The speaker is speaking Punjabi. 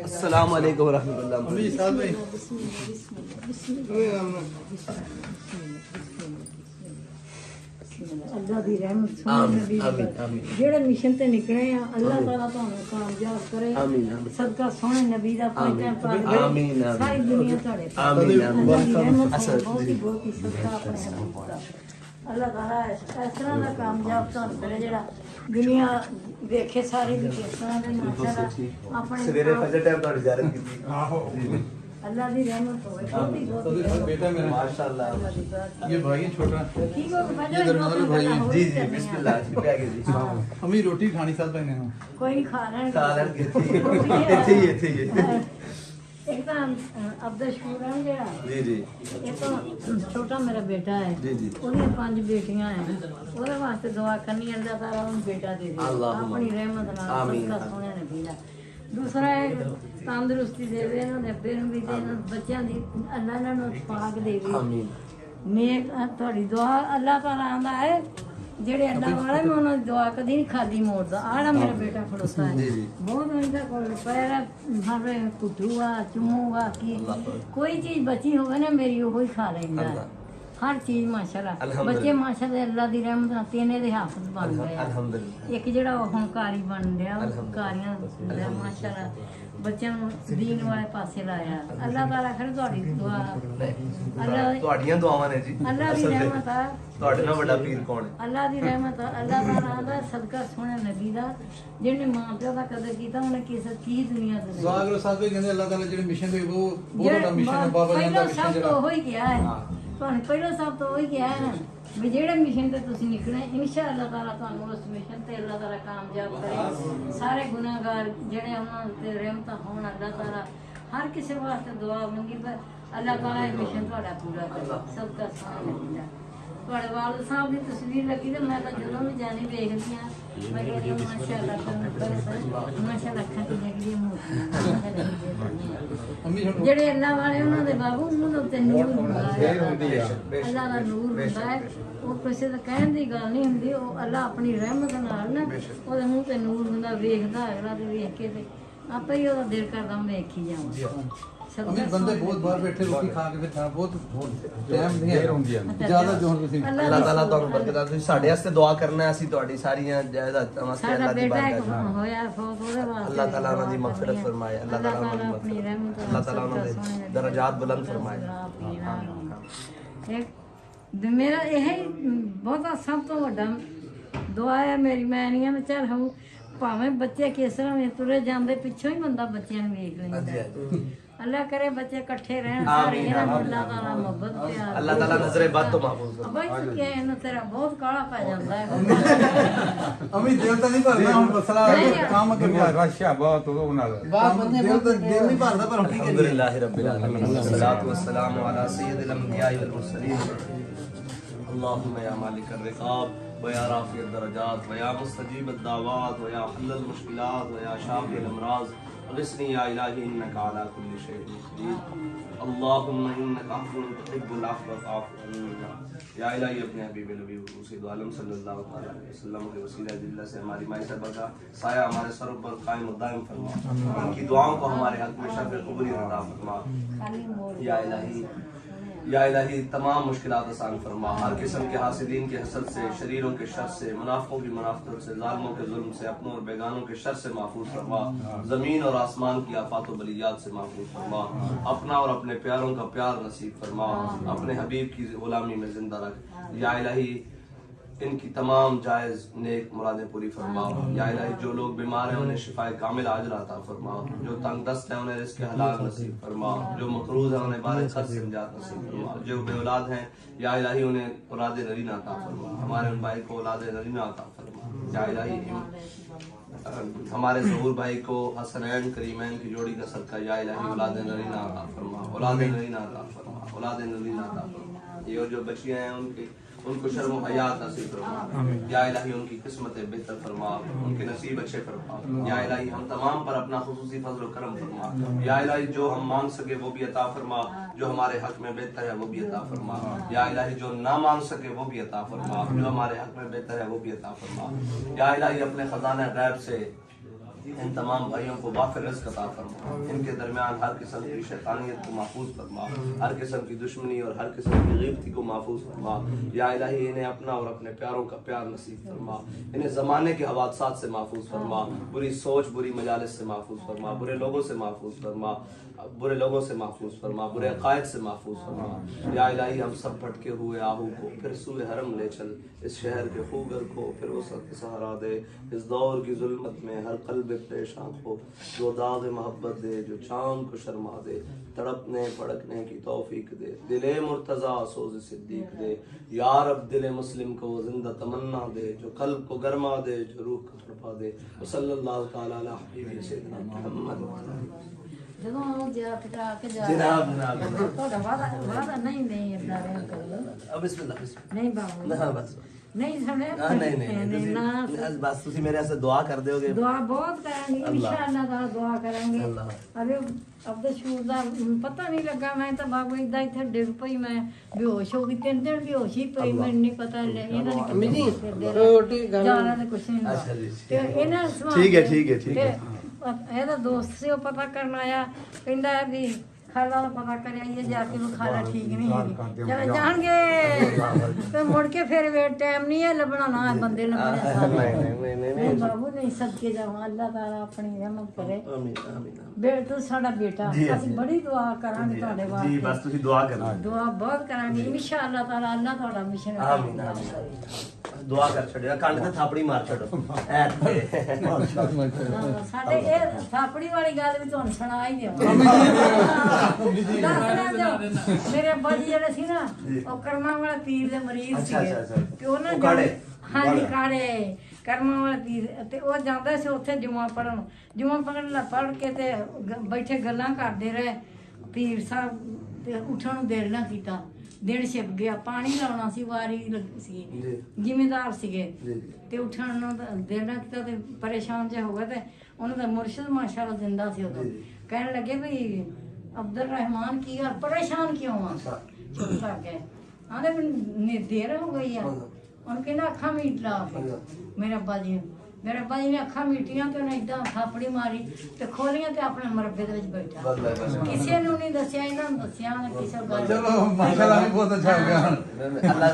السلام علیکم ورحمۃ اللہ. اللہ دی رحمت جڑے مشن تے نکلے ہیں اللہ تعالیٰ تانوں کامیاب کرے. صدقہ سونے نبی دا پنجاں پاک ساری دنیا تہاڈے اللہ دی رحمت بہت ہی صدقہ اپنے حبیب دا. اللہ تعالیٰ اس طرح دا کامیاب تانوں کرے جڑا دنیا ویکھے ساری دی کس طرح دے ماشاءاللہ اپنے سویرے فجر ٹائم تہاڈی زیارت کیتی. اللہ دی رحمت ہوئے بہت ہی بیٹا میرا ماشاءاللہ. یہ بھائی ہے چھوٹا. ٹھیک ہو یہ درمیان بھائی. جی جی بسم اللہ جی پہ آگے جی. امی روٹی کھانی ساتھ پہنے ہیں. کوئی نہیں کھا رہے سالن کیتی ایک تو عبد الشکور ہے جڑا جی جی یہ تو چھوٹا میرا بیٹا ہے. جی جی انہیں 5 بیٹیاں ہیں. وہ واسطے دعا کرنی اللہ تعالیٰ ان بیٹا دے دے اپنی رحمت نال صدقہ سونے نبی دا. دوسرا ہے تندرستی دے دے انہوں نے ابے نوں بھی دے بچیاں دی اللہ انہاں نوں پاک دے دے. نیک تہاڈی دعا اللہ تعالیٰ آندا ہے جڑے اللہ والے میں انہوں دعا کدی نہیں خالی موڑدا. آڑا میرا بیٹا کھڑوتا ہے بہت ان کا کول پیر ہر کٹھو آ چمو آ کی کوئی چیز بچی ہوگی نا میری وہی کھا لیندا ہے. ہر چیز ماشاءاللہ بچے ماشاءاللہ اللہ دی رحمت نال تینے دے حافظ بن گئے. ایک جڑا ہن قاری بن گیا قاریاں ماشاءاللہ بچوں دین والے پاسے لایا. اللہ تعالیٰ خیر تہاڈی دعا اللہ تہاڈیاں دعاواں نے جی. اللہ دی رحمت ہے. تہاڈے نال بڑا پیر کون ہے؟ اللہ دی رحمت ہے. اللہ تعالیٰ دا صدقہ سونے نبی دا جن نے ماں پیو دا قدر کیتا انہیں کسی کی دنیا دے زاگر صاحب بھی کہندے اللہ تعالی جڑے مشن دے وہ بہت بڑا مشن ہے. بابا جان دا مشن سب جڑا تو ہوئی کیا ہے تہاڈے پہلو سب تو ہوئی کیا ہے نا بھی جہڑے مشن تے تسی نکلے انشاءاللہ تعالیٰ تانوں اس مشن تے اللہ تعالیٰ کامیاب کرے. سارے گناہگار جڑے انہاں تے رحمتاں ہون اللہ تعالیٰ ہر کسی واسطے دعا منگی پر اللہ تعالیٰ یہ مشن تہاڈا پورا کرے. صدقہ سونے نبی دا. تہاڈے والد صاحب دی تصویر لگی تے میں جدوں بھی جانی ویکھدی ہاں میں کہندی ماشاءاللہ ماشاءاللہ اکھاں تے لگدی موتی جڑے اللہ والے انہاں دے بابو انہاں تے نور ہوندا ہے. اللہ دا نور ہوندا ہے. وہ کسی دا کہن دی گل نہیں ہوندی. وہ اللہ اپنی رحمت نال نا وہ منہ تے نور ہوندا ویکھدا اگلا تے ویکھ کے تے آپے ہی وہ دل کردا میں ویکھی جاواں. امی بندے بہت باہر بیٹھے روٹی کھا کے پھر بہت ٹائم نہیں ہے زیادہ جو تسی اللہ تعالیٰ تانوں برکت دے. تسی ساڈے واسطے دعا کرنا ہے. اسی تہاڈی ساریاں جائیداداں واسطے ساڈا اللہ دی بیٹا بارگاہ ایک ہویا فوت ہوے واسطے اللہ تعالیٰ انہاں دی مغفرت فرمائے. اللہ تعالیٰ انہاں دی اپنی مغفرت رحمت اللہ تعالیٰ انہاں دے درجات بلند فرمائے. میرا یہی بہت سب تو وڈا دعا ہے میری. میں نہیں میں چل ہوں ਭਾਵੇਂ ਬੱਚੇ ਕਿਸ ਤਰ੍ਹਾਂ ਵੀ ਤੁਰੇ ਜਾਂਦੇ ਪਿੱਛੋਂ ਹੀ ਬੰਦਾ ਬੱਚਿਆਂ ਨੂੰ ਵੇਖ ਲੈਂਦਾ. اللہ کرے بچے کٹھے رہن سارے انہاں نوں اللہ تعالیٰ محبت پیار اللہ تعالیٰ نظر بد تو محفوظ کرے. بھائی کہ انہوں تیرا بہت کالا پہ جاتا ہے. امی دل تو نہیں بھرنا ہن مسئلہ کام اگے راشیا بہت ہو نال دل تو دل نہیں بھردا پر ٹھیک ہے. الحمدللہ رب العالمین والصلاۃ والسلام علی سید الانبیاء والمرسلین. اللهم یا مالک الرقاب ویا رافع الدرجات ویا مستجیب الدعوات ویا حل المشکلات ویا شافی الامراض اغثنی یا الہی انک علی کل شیء قدیر. اللهم انک عفو تحب العفو فاعف عنا. یا الہی اپنے حبیب نبی سید عالم صلی اللہ علیہ وسلم کے وسیلہ جلہ سے ہماری مائی صاحبہ کا سایہ ہمارے سروں پر قائم و دائم فرما. ان کی دعاؤں کو ہمارے حق میں شرف قبولیت عطا فرما. یا الہی تمام مشکلات آسان فرما. ہر قسم کے حاسدین کے حسد سے شریروں کے شر سے منافقوں کی منافقت سے ظالموں کے ظلم سے اپنوں اور بیگانوں کے شر سے محفوظ فرما. زمین اور آسمان کی آفات و بلیات سے محفوظ فرما. اپنا اور اپنے پیاروں کا پیار نصیب فرما. اپنے حبیب کی غلامی میں زندہ رکھ. یا الہی ان کی تمام جائز نیک مرادیں پوری فرما. یا الہی جو لوگ بیمار ہیں انہیں شفاء کامل عاجل عطا فرما. جو تنگ دست ہیں انہیں رزق حلال نصیب فرما. جو مقروض ہیں انہیں بار خرچ سے نجات نصیب فرما. جو بے اولاد ہیں یا الہی انہیں اولاد نرینہ عطا فرما. ہمارے ان بھائی کو اولاد نرینہ عطا فرما. یا الہی ہمارے ظہور بھائی کو حسنین کریمین کی جوڑی کا صدقہ یا الہی اولاد نرینہ عطا فرما. اولاد نرینہ عطا فرما. اولاد نرینہ عطا فرما. یہ جو بچیاں ہیں ان کو شرم و حیات نصیب فرما. یا الہی ان کی قسمتیں بہتر فرما. ان کے نصیب اچھے فرما. یا الہی ہم تمام پر اپنا خصوصی فضل و کرم فرما. یا الہی جو ہم مانگ سکے وہ بھی عطا فرما. جو ہمارے حق میں بہتر ہے وہ بھی عطا فرما. یا الہی جو نہ مانگ سکے وہ بھی عطا فرما. جو ہمارے حق میں بہتر ہے وہ بھی عطا فرما. یا الہی اپنے خزانہ غیب سے ان تمام بھائیوں کو وافر رزق عطا فرما، ان کے درمیان ہر قسم کی شیطانیت کو محفوظ فرما، ہر قسم کی دشمنی اور ہر قسم کی غیبتی کو محفوظ فرما یا الہی، انہیں اپنا اور اپنے پیاروں کا پیار نصیب فرما، انہیں زمانے کے حوادثات سے محفوظ فرما، بری سوچ بری مجالس سے محفوظ فرما، برے لوگوں سے محفوظ فرما، برے لوگوں سے محفوظ فرما، برے عقائد سے محفوظ فرما یا الہی، ہم سب بھٹکے ہوئے آہو کو پھر سوئے حرم لے چل، اس شہر کے خوگر کو پھر وسعت سہارا دے، اس دور کی ظلمت میں ہر قلب پریشان کو جو داغ محبت دے، جو چاند کو شرما دے، تڑپنے پڑکنے کی توفیق دے، دل مرتضیٰ سوز صدیق دے یا رب، دل مسلم کو زندہ تمنا دے، جو قلب کو گرما دے، جو روح کو تڑپا دے، صلی اللہ تعالیٰ علیہ حبیب سیدنا محمد۔ ਜਦੋਂ ਉਹ ਜਾ ਕਟਾ ਕੇ ਜਾ جناب ਤੁਹਾਡਾ ਵਾਦਾ ਨਹੀਂ ਅੱਲਾ ਰਹਿਮ ਕਰੋ بسم اللہ بسم ਨਹੀਂ ਬਾਬੂ اللہ بس ਨਹੀਂ ਸੁਣਿਆ نہیں ਨਾ بس تسی میرے سے دعا کر دو گے ਦੁਆ ਬਹੁਤ ਕਰਾਂਗੇ ਇਨਸ਼ਾਅੱਲਾ ਤਾਲਾ ਦੁਆ ਕਰਾਂਗੇ اللہ ਅਰੇ ਅਬਦ ਸ਼ੂਰ ਦਾ ਪਤਾ ਨਹੀਂ ਲੱਗਾ, ਮੈਂ ਤਾਂ ਬਾਬੂ ਇਦਾਂ ਇੱਥੇ ਡਿੱਗ ਪਈ, ਮੈਂ ਬੇਹੋਸ਼ ਹੋ ਗਈ, 3 ਦਿਨ ਬੇਹੋਸ਼ ਹੀ ਪਈ, ਮੈਨੂੰ ਨਹੀਂ ਪਤਾ ਇਹਨਾਂ ਨੇ ਅਮੀ ਜੀ, ਰੋਟੀ ਜਾਣਾ ਤੇ ਕੁਛ ਨਹੀਂ ਅੱਛਾ ਜੀ, ਤੇ ਇਹਨਾਂ ਸਮਾਂ ਠੀਕ ਹੈ, ਠੀਕ ਹੈ, ਠੀਕ ਹੈ। ਤੇ ਇਹਦਾ ਦੋਸਤ ਸੀ, ਉਹ ਪਤਾ ਕਰਨ ਆਇਆ, ਕਹਿੰਦਾ ਵੀ ਖਾਲਾ ਦਾ ਪਤਾ ਕਰਿਆ ਇਹ ਜਾ ਕੇ ਉਹ ਖਾਲਾ ਠੀਕ ਨਹੀਂ ਹੈਗੀ, ਚਲ ਜਾਣਗੇ ਤੇ ਮੁੜ ਕੇ ਫਿਰ ਵੇ ਟਾਈਮ ਨਹੀਂ ਹੈ ਲੱਭਣਾ, ਨਾ ਬੰਦੇ ਲੱਭਣੇ ਸਾਰੇ ਨਹੀਂ ਬਾਬੂ ਨਹੀਂ ਸਦਕੇ ਜਾਵਾਂ, ਅੱਲਾਹ ਤਾਲਾ ਆਪਣੀ ਰਹਿਮਤ ਕਰੇ। آمین آمین ਬੇ ਤੂੰ ਸਾਡਾ ਬੇਟਾ, ਅਸੀਂ ਬੜੀ ਦੁਆ ਕਰਾਂਗੇ ਤੁਹਾਡੇ جی ਵਾਸਤੇ, بس تسی دعا کرنا ਦੁਆ ਬਹੁਤ ਕਰਾਂਗੇ ਇਨਸ਼ਾਅੱਲਾ ਤਾਲਾ, ਅੱਲਾਹ ਤੁਹਾਡਾ ਮਿਸ਼ਨ آمین آمین دعا کر چھڑیا، کنڈ تے تھاپڑی مار چھڑو ਸਾਡੇ ਇਹ ਥਾਪੜੀ ਵਾਲੀ ਗੱਲ ਵੀ ਤੁਹਾਨੂੰ ਸੁਣਾ ਹੀ ਦਿਓ। ਮੇਰੇ ਅੱਬਾ ਜੀ ਜਿਹੜੇ ਸੀ ਨਾ, ਉਹ ਕਰਮਾਂ ਵਾਲਾ ਪੀਰ ਦੇ ਮਰੀਜ਼ ਅੱਛਾ, ਸੀਗੇ ਅੱਛਾ, ਤੇ ਉਹਨਾਂ ਉਹ ਕਾੜੇ? ਹਾਂਜੀ ਕਾੜੇ ਕਰਮਾਂ ਵਾਲਾ ਪੀਰ, ਤੇ ਉਹ ਜਾਂਦਾ ਸੀ ਉੱਥੇ ਜੁਮਾ ਪੜਨ ਪੜ ਕੇ ਤੇ ਬੈਠੇ ਗੱਲਾਂ ਕਰਦੇ ਰਹੇ ਪੀਰ ਸਾਹਿਬ, ਤੇ ਉੱਠਣ ਨੂੰ ਦੇਰ ਨਾ ਕੀਤਾ, ਦਿਨ ਛਿਪ ਗਿਆ, ਪਾਣੀ ਲਾਉਣਾ ਸੀ, ਵਾਰੀ ਲੱਗੀ ਸੀ, ਜ਼ਿਮੀਂਦਾਰ ਸੀਗੇ ਤੇ ਉੱਠਣ ਨੂੰ ਦੇਰ ਨਾ ਕੀਤਾ ਤੇ ਪਰੇਸ਼ਾਨ ਜਿਹਾ ਹੋ ਗਿਆ, ਤੇ ਉਹਨਾਂ ਦਾ ਮੁਰਸ਼ਿਦ ਮਾਸ਼ਾਅੱਲਾ ਜ਼ਿੰਦਾ ਸੀ ਉਦੋਂ, ਕਹਿਣ ਲੱਗੇ ਵੀ ਅਬਦੁਲ ਰਹਿਮਾਨ ਕੀ ਗੱਲ, ਪਰੇਸ਼ਾਨ ਕਿਉਂ ਆ? ਚੁੱਪ ਕਰ ਗਏ, ਆਂਦੇ ਮੈਨੂੰ ਦੇਰ ਹੋ ਗਈ ਆ, ਉਹਨੂੰ ਕਹਿੰਦਾ ਅੱਖਾਂ ਮੀਟ ਲਾ ਕੇ, ਮੇਰੇ ਅੱਬਾ ਜੀ ਨੇ ਅੱਖਾਂ ਮੀਟੀਆਂ ਤੇ ਉਹਨੇ ਏਦਾਂ ਥਾਪੜੀ ਮਾਰੀ ਤੇ ਖੋਲੀਆਂ ਤੇ ਆਪਣੇ ਮਰਬੇ ਦੇ ਵਿੱਚ ਬੈਠਾ, ਕਿਸੇ ਨੂੰ ਨਹੀਂ ਦੱਸਿਆ, ਇਹਨਾਂ ਨੂੰ ਦੱਸਿਆ ਕਿਸੇ ਗੱਲ ਚਲੋ ਮਾਸ਼ਾਅੱਲਾ ਵੀ ਬਹੁਤ ਅੱਛਾ ਹੋ ਗਿਆ। اللہ